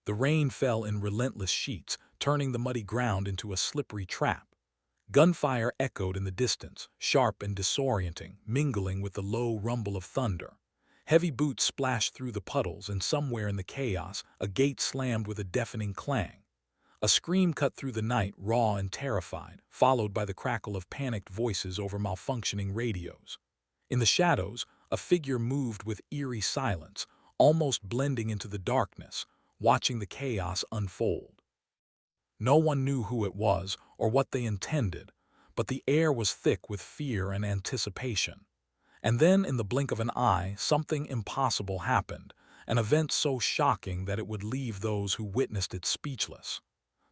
The rain fell in relentless sheets, turning the muddy ground into a slippery trap. Gunfire echoed in the distance, sharp and disorienting, mingling with the low rumble of thunder. Heavy boots splashed through the puddles, and somewhere in the chaos, a gate slammed with a deafening clang. A scream cut through the night, raw and terrified, followed by the crackle of panicked voices over malfunctioning radios. In the shadows, a figure moved with eerie silence, almost blending into the darkness, watching the chaos unfold. No one knew who it was or what they intended, but the air was thick with fear and anticipation. And then, in the blink of an eye, something impossible happened, an event so shocking that it would leave those who witnessed it speechless.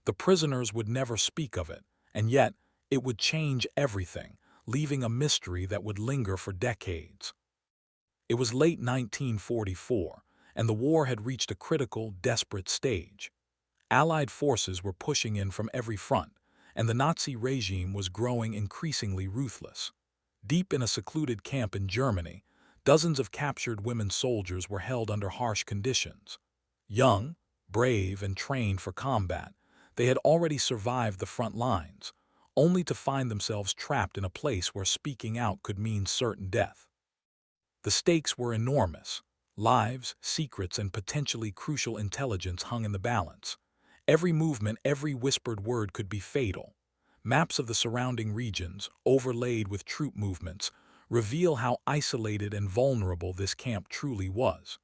The prisoners would never speak of it, and yet it would change everything, leaving a mystery that would linger for decades. It was late 1944, and the war had reached a critical, desperate stage. Allied forces were pushing in from every front, and the Nazi regime was growing increasingly ruthless. Deep in a secluded camp in Germany, dozens of captured women soldiers were held under harsh conditions. Young, brave, and trained for combat, they had already survived the front lines, only to find themselves trapped in a place where speaking out could mean certain death. The stakes were enormous. Lives, secrets, and potentially crucial intelligence hung in the balance. Every movement, every whispered word could be fatal. Maps of the surrounding regions, overlaid with troop movements, reveal how isolated and vulnerable this camp truly was.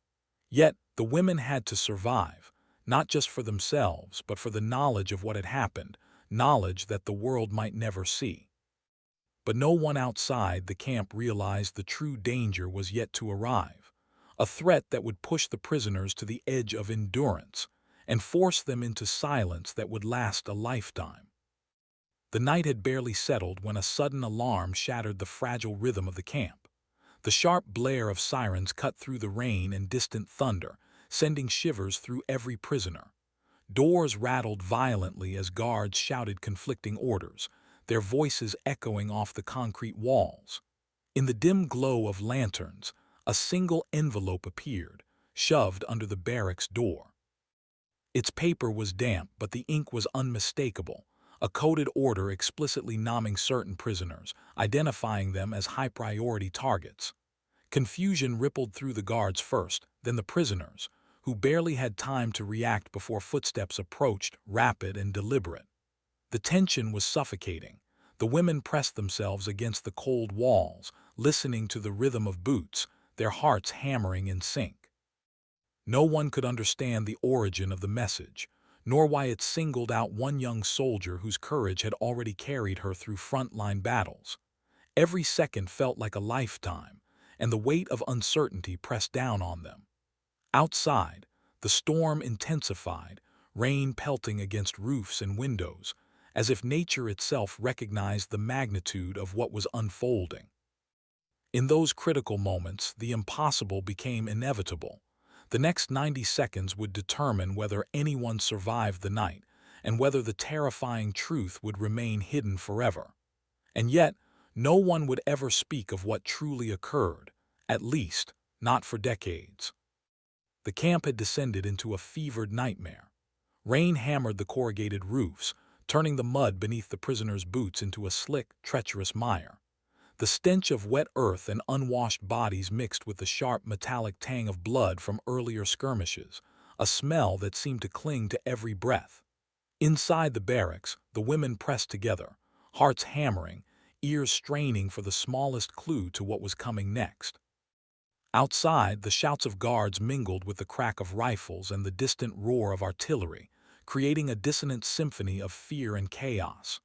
Yet, the women had to survive, not just for themselves, but for the knowledge of what had happened, knowledge that the world might never see. But no one outside the camp realized the true danger was yet to arrive, a threat that would push the prisoners to the edge of endurance and force them into silence that would last a lifetime. The night had barely settled when a sudden alarm shattered the fragile rhythm of the camp. The sharp blare of sirens cut through the rain and distant thunder, sending shivers through every prisoner. Doors rattled violently as guards shouted conflicting orders, their voices echoing off the concrete walls. In the dim glow of lanterns, a single envelope appeared, shoved under the barracks door. Its paper was damp, but the ink was unmistakable, a coded order explicitly naming certain prisoners, identifying them as high-priority targets. Confusion rippled through the guards first, then the prisoners, who barely had time to react before footsteps approached, rapid and deliberate. The tension was suffocating. The women pressed themselves against the cold walls, listening to the rhythm of boots, their hearts hammering in sync. No one could understand the origin of the message, nor why it singled out one young soldier whose courage had already carried her through front-line battles. Every second felt like a lifetime, and the weight of uncertainty pressed down on them. Outside, the storm intensified, rain pelting against roofs and windows, as if nature itself recognized the magnitude of what was unfolding. In those critical moments, the impossible became inevitable. The next 90 seconds would determine whether anyone survived the night and whether the terrifying truth would remain hidden forever. And yet, no one would ever speak of what truly occurred, at least, not for decades. The camp had descended into a fevered nightmare. Rain hammered the corrugated roofs, turning the mud beneath the prisoners' boots into a slick, treacherous mire. The stench of wet earth and unwashed bodies mixed with the sharp metallic tang of blood from earlier skirmishes, a smell that seemed to cling to every breath. Inside the barracks, the women pressed together, hearts hammering, ears straining for the smallest clue to what was coming next. Outside, the shouts of guards mingled with the crack of rifles and the distant roar of artillery, creating a dissonant symphony of fear and chaos.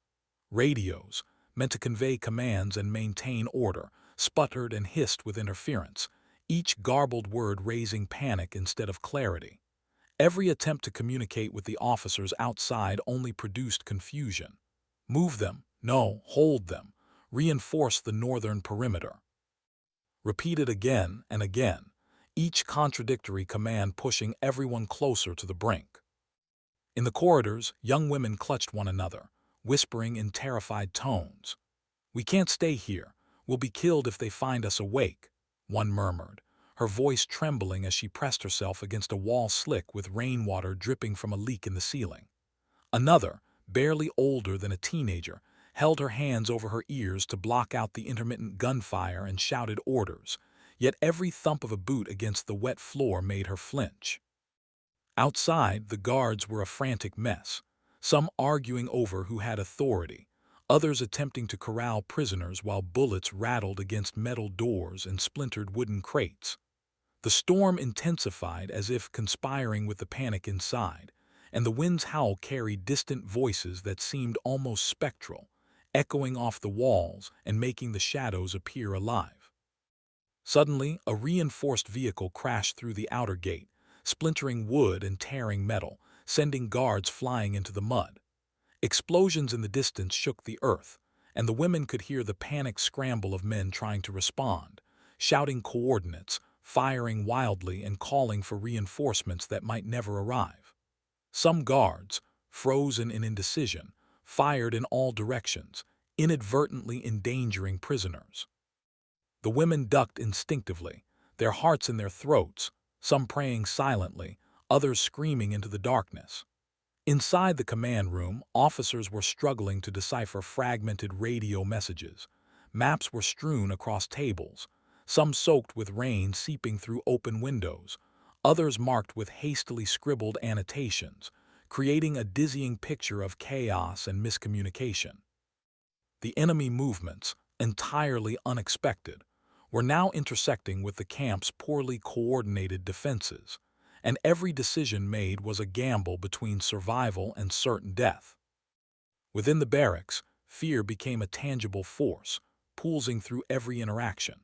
Radios, meant to convey commands and maintain order, sputtered and hissed with interference, each garbled word raising panic instead of clarity. Every attempt to communicate with the officers outside only produced confusion. Move them, no, hold them, reinforce the northern perimeter. Repeated again and again, each contradictory command pushing everyone closer to the brink. In the corridors, young women clutched one another, whispering in terrified tones. "We can't stay here. We'll be killed if they find us awake," one murmured, her voice trembling as she pressed herself against a wall slick with rainwater dripping from a leak in the ceiling. Another, barely older than a teenager, held her hands over her ears to block out the intermittent gunfire and shouted orders, yet every thump of a boot against the wet floor made her flinch. Outside, the guards were a frantic mess, some arguing over who had authority, others attempting to corral prisoners while bullets rattled against metal doors and splintered wooden crates. The storm intensified as if conspiring with the panic inside, and the wind's howl carried distant voices that seemed almost spectral, echoing off the walls and making the shadows appear alive. Suddenly, a reinforced vehicle crashed through the outer gate, splintering wood and tearing metal, sending guards flying into the mud. Explosions in the distance shook the earth, and the women could hear the panicked scramble of men trying to respond, shouting coordinates, firing wildly and calling for reinforcements that might never arrive. Some guards, frozen in indecision, fired in all directions, inadvertently endangering prisoners. The women ducked instinctively, their hearts in their throats, some praying silently, others screaming into the darkness. Inside the command room, officers were struggling to decipher fragmented radio messages. Maps were strewn across tables, some soaked with rain seeping through open windows, others marked with hastily scribbled annotations, creating a dizzying picture of chaos and miscommunication. The enemy movements, entirely unexpected, were now intersecting with the camp's poorly coordinated defenses, and every decision made was a gamble between survival and certain death. Within the barracks, fear became a tangible force, pulsing through every interaction.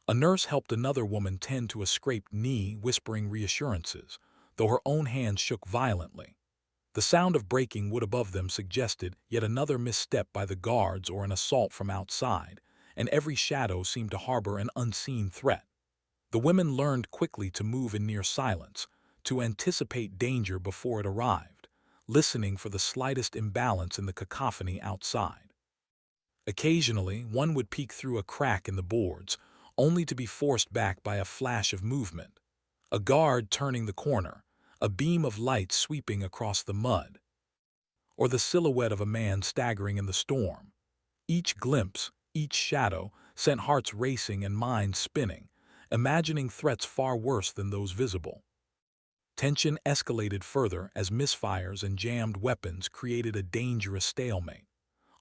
A nurse helped another woman tend to a scraped knee, whispering reassurances, though her own hands shook violently. The sound of breaking wood above them suggested yet another misstep by the guards or an assault from outside, and every shadow seemed to harbor an unseen threat. The women learned quickly to move in near silence, to anticipate danger before it arrived, listening for the slightest imbalance in the cacophony outside. Occasionally, one would peek through a crack in the boards, only to be forced back by a flash of movement. A guard turning the corner, a beam of light sweeping across the mud, or the silhouette of a man staggering in the storm. Each glimpse, each shadow, sent hearts racing and minds spinning, imagining threats far worse than those visible. Tension escalated further as misfires and jammed weapons created a dangerous stalemate.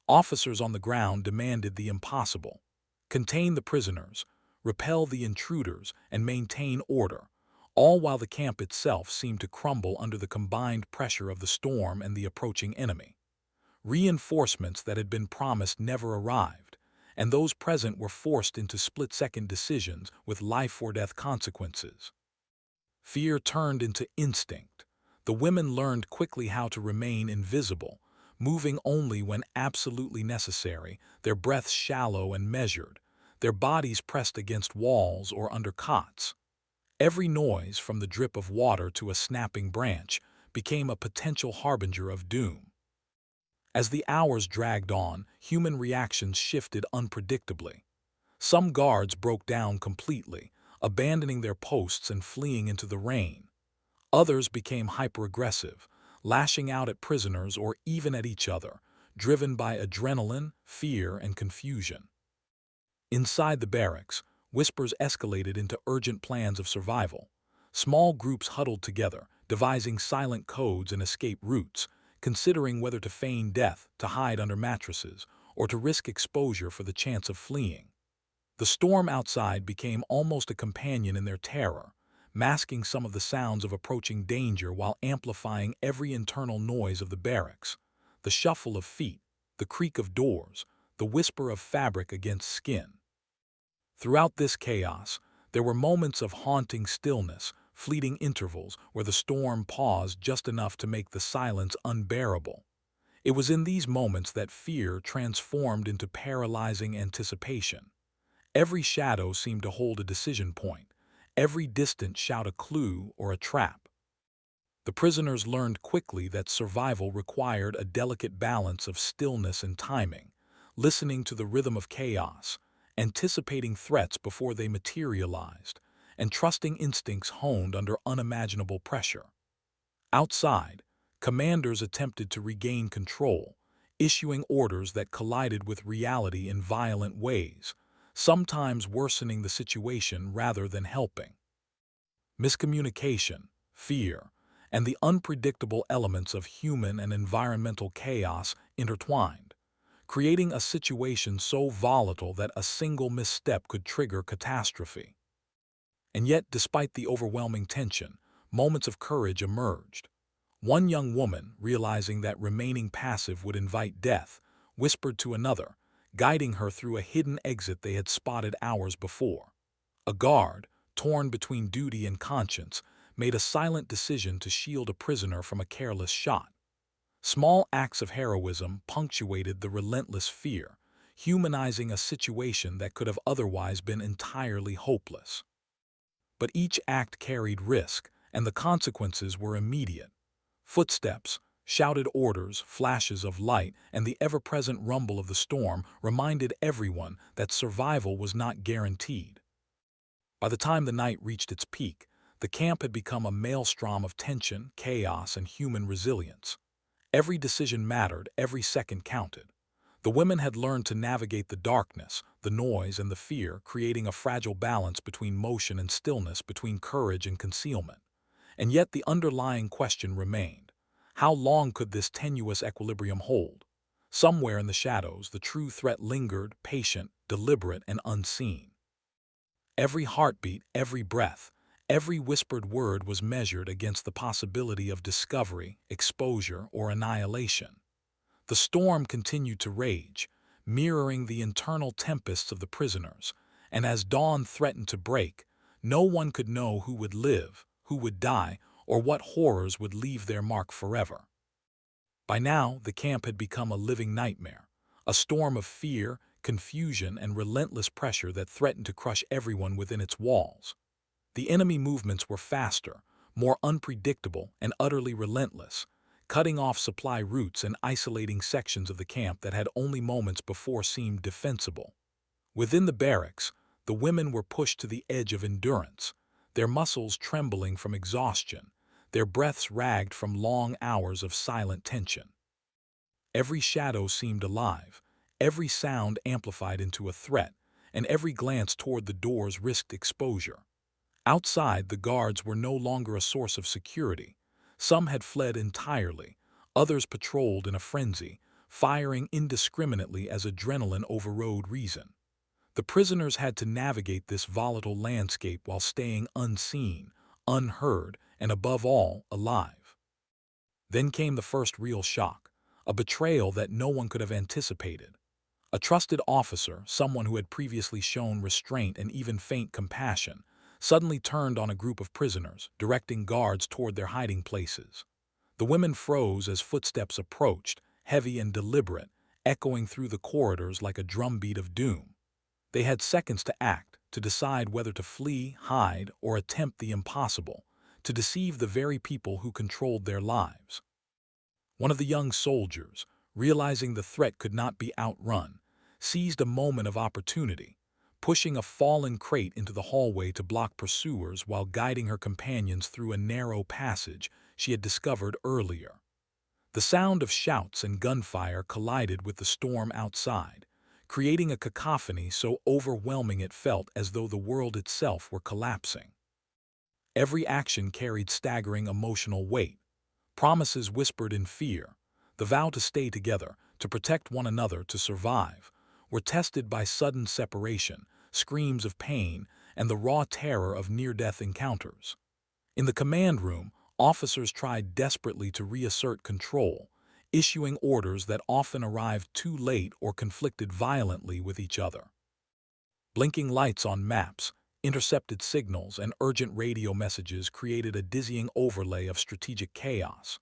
Officers on the ground demanded the impossible: contain the prisoners, repel the intruders, and maintain order, all while the camp itself seemed to crumble under the combined pressure of the storm and the approaching enemy. Reinforcements that had been promised never arrived, and those present were forced into split-second decisions with life-or-death consequences. Fear turned into instinct. The women learned quickly how to remain invisible, moving only when absolutely necessary, their breaths shallow and measured, their bodies pressed against walls or under cots. Every noise, from the drip of water to a snapping branch, became a potential harbinger of doom. As the hours dragged on, human reactions shifted unpredictably. Some guards broke down completely, abandoning their posts and fleeing into the rain. Others became hyper-aggressive, lashing out at prisoners or even at each other, driven by adrenaline, fear, and confusion. Inside the barracks, whispers escalated into urgent plans of survival. Small groups huddled together, devising silent codes and escape routes, considering whether to feign death, to hide under mattresses, or to risk exposure for the chance of fleeing. The storm outside became almost a companion in their terror, masking some of the sounds of approaching danger while amplifying every internal noise of the barracks: the shuffle of feet, the creak of doors, the whisper of fabric against skin. Throughout this chaos, there were moments of haunting stillness, fleeting intervals where the storm paused just enough to make the silence unbearable. It was in these moments that fear transformed into paralyzing anticipation. Every shadow seemed to hold a decision point, every distant shout a clue or a trap. The prisoners learned quickly that survival required a delicate balance of stillness and timing, listening to the rhythm of chaos, anticipating threats before they materialized, and trusting instincts honed under unimaginable pressure. Outside, commanders attempted to regain control, issuing orders that collided with reality in violent ways, sometimes worsening the situation rather than helping. Miscommunication, fear, and the unpredictable elements of human and environmental chaos intertwined, creating a situation so volatile that a single misstep could trigger catastrophe. And yet, despite the overwhelming tension, moments of courage emerged. One young woman, realizing that remaining passive would invite death, whispered to another, guiding her through a hidden exit they had spotted hours before. A guard, torn between duty and conscience, made a silent decision to shield a prisoner from a careless shot. Small acts of heroism punctuated the relentless fear, humanizing a situation that could have otherwise been entirely hopeless. But each act carried risk, and the consequences were immediate. Footsteps, shouted orders, flashes of light, and the ever-present rumble of the storm reminded everyone that survival was not guaranteed. By the time the night reached its peak, the camp had become a maelstrom of tension, chaos, and human resilience. Every decision mattered, every second counted. The women had learned to navigate the darkness, the noise, and the fear, creating a fragile balance between motion and stillness, between courage and concealment. And yet the underlying question remained. How long could this tenuous equilibrium hold? Somewhere in the shadows, the true threat lingered, patient, deliberate, and unseen. Every heartbeat, every breath, every whispered word was measured against the possibility of discovery, exposure, or annihilation. The storm continued to rage, mirroring the internal tempests of the prisoners, and as dawn threatened to break, no one could know who would live, who would die, or what horrors would leave their mark forever. By now, the camp had become a living nightmare, a storm of fear, confusion, and relentless pressure that threatened to crush everyone within its walls. The enemy movements were faster, more unpredictable, and utterly relentless, cutting off supply routes and isolating sections of the camp that had only moments before seemed defensible. Within the barracks, the women were pushed to the edge of endurance, their muscles trembling from exhaustion, their breaths ragged from long hours of silent tension. Every shadow seemed alive, every sound amplified into a threat, and every glance toward the doors risked exposure. Outside, the guards were no longer a source of security. Some had fled entirely, others patrolled in a frenzy, firing indiscriminately as adrenaline overrode reason. The prisoners had to navigate this volatile landscape while staying unseen, unheard, and above all, alive. Then came the first real shock, a betrayal that no one could have anticipated. A trusted officer, someone who had previously shown restraint and even faint compassion, suddenly turned on a group of prisoners, directing guards toward their hiding places. The women froze as footsteps approached, heavy and deliberate, echoing through the corridors like a drumbeat of doom. They had seconds to act, to decide whether to flee, hide, or attempt the impossible, to deceive the very people who controlled their lives. One of the young soldiers, realizing the threat could not be outrun, seized a moment of opportunity, pushing a fallen crate into the hallway to block pursuers while guiding her companions through a narrow passage she had discovered earlier. The sound of shouts and gunfire collided with the storm outside, creating a cacophony so overwhelming it felt as though the world itself were collapsing. Every action carried staggering emotional weight. Promises whispered in fear, the vow to stay together, to protect one another, to survive, were tested by sudden separation, screams of pain, and the raw terror of near-death encounters. In the command room, officers tried desperately to reassert control, issuing orders that often arrived too late or conflicted violently with each other. Blinking lights on maps, intercepted signals, and urgent radio messages created a dizzying overlay of strategic chaos.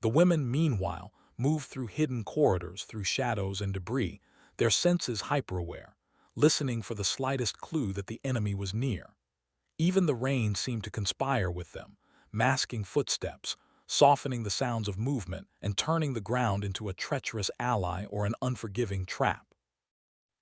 The women, meanwhile, moved through hidden corridors, through shadows and debris, their senses hyper-aware, listening for the slightest clue that the enemy was near. Even the rain seemed to conspire with them, masking footsteps, softening the sounds of movement, and turning the ground into a treacherous ally or an unforgiving trap.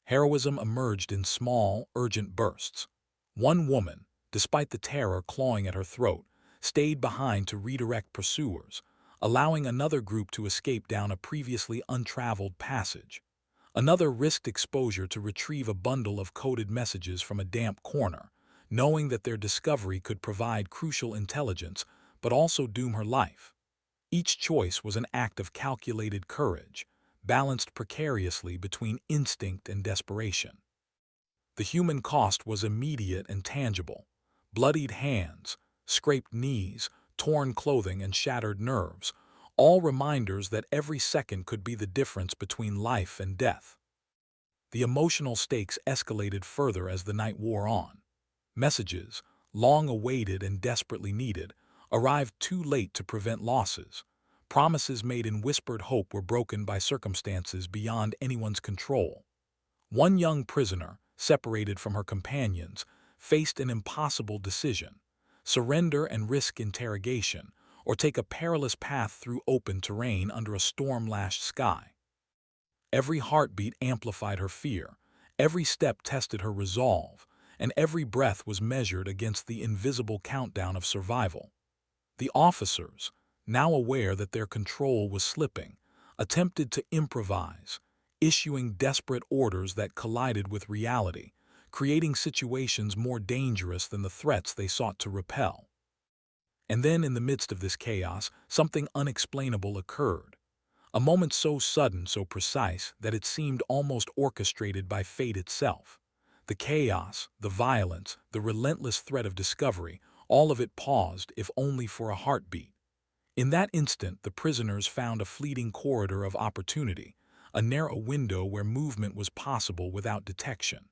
Heroism emerged in small, urgent bursts. One woman, despite the terror clawing at her throat, stayed behind to redirect pursuers, allowing another group to escape down a previously untraveled passage. Another risked exposure to retrieve a bundle of coded messages from a damp corner, knowing that their discovery could provide crucial intelligence but also doom her life. Each choice was an act of calculated courage, balanced precariously between instinct and desperation. The human cost was immediate and tangible: bloodied hands, scraped knees, torn clothing, and shattered nerves, all reminders that every second could be the difference between life and death. The emotional stakes escalated further as the night wore on. Messages, long awaited and desperately needed, arrived too late to prevent losses. Promises made in whispered hope were broken by circumstances beyond anyone's control. One young prisoner, separated from her companions, faced an impossible decision: surrender and risk interrogation, or take a perilous path through open terrain under a storm-lashed sky. Every heartbeat amplified her fear, every step tested her resolve, and every breath was measured against the invisible countdown of survival. The officers, now aware that their control was slipping, attempted to improvise, issuing desperate orders that collided with reality, creating situations more dangerous than the threats they sought to repel. And then, in the midst of this chaos, something unexplainable occurred. A moment so sudden, so precise, that it seemed almost orchestrated by fate itself. The chaos, the violence, the relentless threat of discovery, all of it paused, if only for a heartbeat. In that instant, the prisoners found a fleeting corridor of opportunity, a narrow window where movement was possible without detection.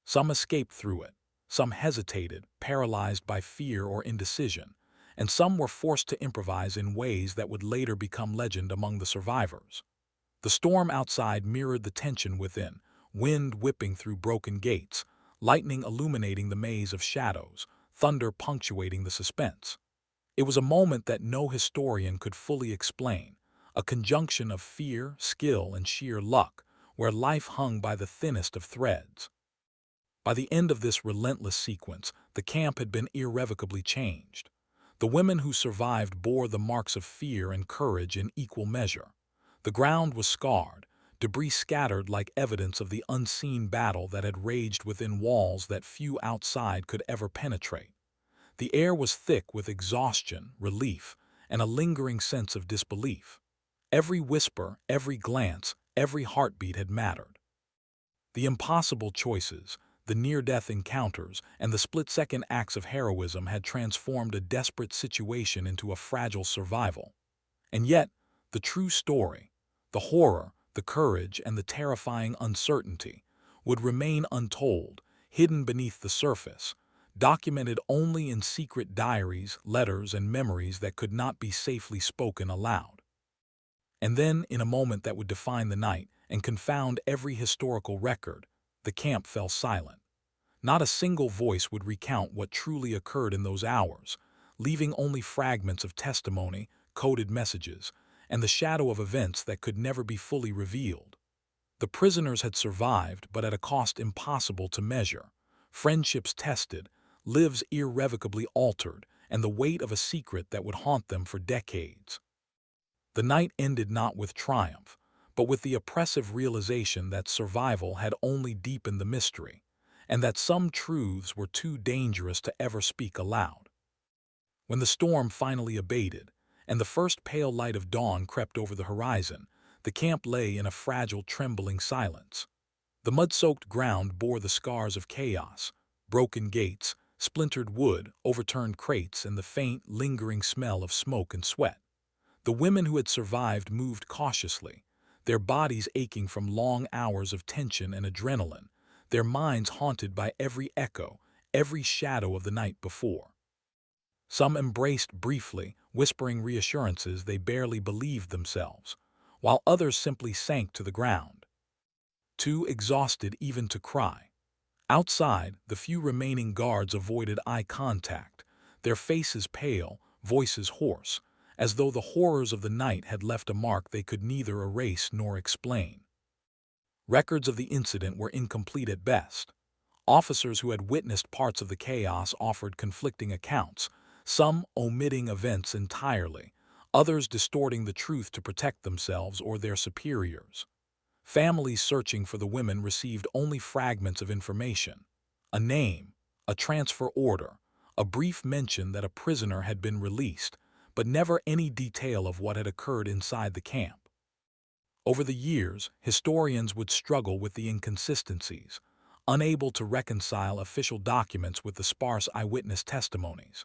Some escaped through it, some hesitated, paralyzed by fear or indecision, and some were forced to improvise in ways that would later become legend among the survivors. The storm outside mirrored the tension within, wind whipping through broken gates, lightning illuminating the maze of shadows, thunder punctuating the suspense. It was a moment that no historian could fully explain, a conjunction of fear, skill, and sheer luck, where life hung by the thinnest of threads. By the end of this relentless sequence, the camp had been irrevocably changed. The women who survived bore the marks of fear and courage in equal measure. The ground was scarred, debris scattered like evidence of the unseen battle that had raged within walls that few outside could ever penetrate. The air was thick with exhaustion, relief, and a lingering sense of disbelief. Every whisper, every glance, every heartbeat had mattered. The impossible choices, the near-death encounters, and the split-second acts of heroism had transformed a desperate situation into a fragile survival. And yet, the true story, the horror, the courage, and the terrifying uncertainty, would remain untold, hidden beneath the surface, documented only in secret diaries, letters, and memories that could not be safely spoken aloud. And then, in a moment that would define the night and confound every historical record, the camp fell silent. Not a single voice would recount what truly occurred in those hours, leaving only fragments of testimony, coded messages, and the shadow of events that could never be fully revealed. The prisoners had survived, but at a cost impossible to measure. Friendships tested, lives irrevocably altered, and the weight of a secret that would haunt them for decades. The night ended not with triumph, but with the oppressive realization that survival had only deepened the mystery, and that some truths were too dangerous to ever speak aloud. When the storm finally abated, and the first pale light of dawn crept over the horizon, the camp lay in a fragile, trembling silence. The mud-soaked ground bore the scars of chaos: broken gates, splintered wood, overturned crates, and the faint, lingering smell of smoke and sweat. The women who had survived moved cautiously, their bodies aching from long hours of tension and adrenaline, their minds haunted by every echo, every shadow of the night before. Some embraced briefly, whispering reassurances they barely believed themselves, while others simply sank to the ground, too exhausted even to cry. Outside, the few remaining guards avoided eye contact, their faces pale, voices hoarse, as though the horrors of the night had left a mark they could neither erase nor explain. Records of the incident were incomplete at best. Officers who had witnessed parts of the chaos offered conflicting accounts, some omitting events entirely, others distorting the truth to protect themselves or their superiors. Families searching for the women received only fragments of information: a name, a transfer order, a brief mention that a prisoner had been released, but never any detail of what had occurred inside the camp. Over the years, historians would struggle with the inconsistencies, unable to reconcile official documents with the sparse eyewitness testimonies.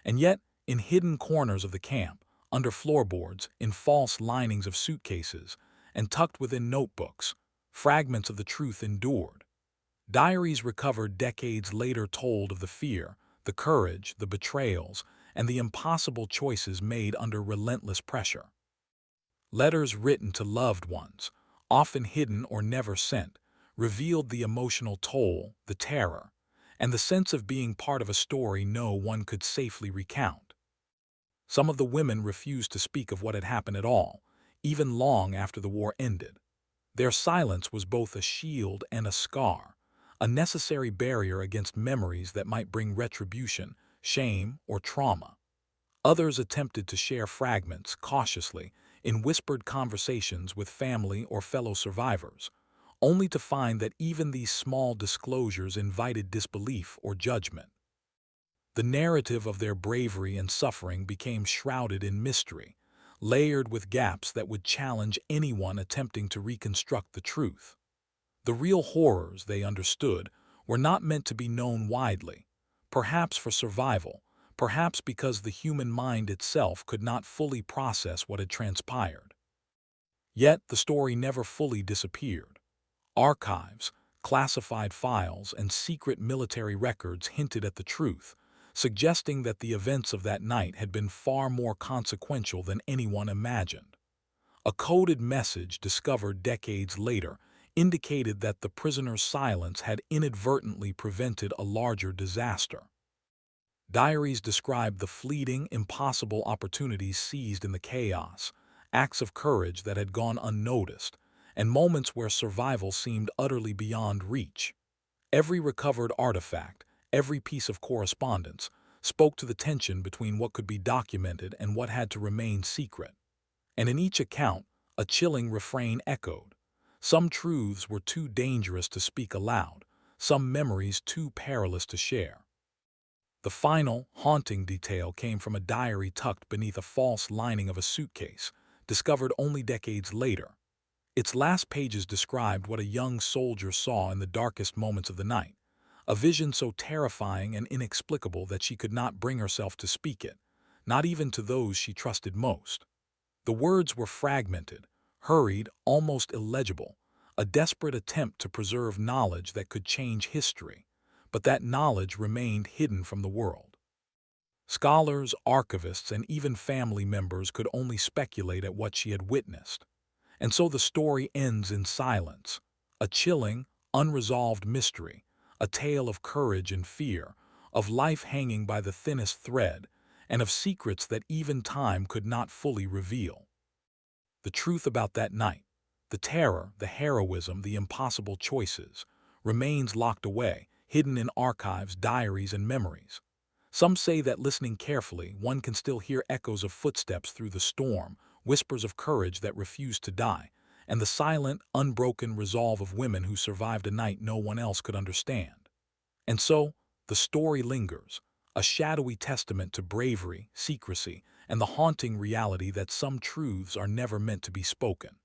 And yet, in hidden corners of the camp, under floorboards, in false linings of suitcases, and tucked within notebooks, fragments of the truth endured. Diaries recovered decades later told of the fear, the courage, the betrayals, and the impossible choices made under relentless pressure. Letters written to loved ones, often hidden or never sent, revealed the emotional toll, the terror, and the sense of being part of a story no one could safely recount. Some of the women refused to speak of what had happened at all, even long after the war ended. Their silence was both a shield and a scar, a necessary barrier against memories that might bring retribution, shame, or trauma. Others attempted to share fragments, cautiously, in whispered conversations with family or fellow survivors, only to find that even these small disclosures invited disbelief or judgment. The narrative of their bravery and suffering became shrouded in mystery, layered with gaps that would challenge anyone attempting to reconstruct the truth. The real horrors, they understood, were not meant to be known widely, perhaps for survival, perhaps because the human mind itself could not fully process what had transpired. Yet the story never fully disappeared. Archives, classified files, and secret military records hinted at the truth, suggesting that the events of that night had been far more consequential than anyone imagined. A coded message discovered decades later indicated that the prisoner's silence had inadvertently prevented a larger disaster. Diaries described the fleeting, impossible opportunities seized in the chaos, acts of courage that had gone unnoticed, and moments where survival seemed utterly beyond reach. Every recovered artifact, every piece of correspondence, spoke to the tension between what could be documented and what had to remain secret. And in each account, a chilling refrain echoed. Some truths were too dangerous to speak aloud, some memories too perilous to share. The final, haunting detail came from a diary tucked beneath a false lining of a suitcase, discovered only decades later. Its last pages described what a young soldier saw in the darkest moments of the night, a vision so terrifying and inexplicable that she could not bring herself to speak it, not even to those she trusted most. The words were fragmented, hurried, almost illegible, a desperate attempt to preserve knowledge that could change history, but that knowledge remained hidden from the world. Scholars, archivists, and even family members could only speculate at what she had witnessed. And so the story ends in silence, a chilling, unresolved mystery, a tale of courage and fear, of life hanging by the thinnest thread, and of secrets that even time could not fully reveal. The truth about that night, the terror, the heroism, the impossible choices, remains locked away, hidden in archives, diaries, and memories. Some say that listening carefully, one can still hear echoes of footsteps through the storm, whispers of courage that refused to die, and the silent, unbroken resolve of women who survived a night no one else could understand. And so, the story lingers, a shadowy testament to bravery, secrecy, and the haunting reality that some truths are never meant to be spoken.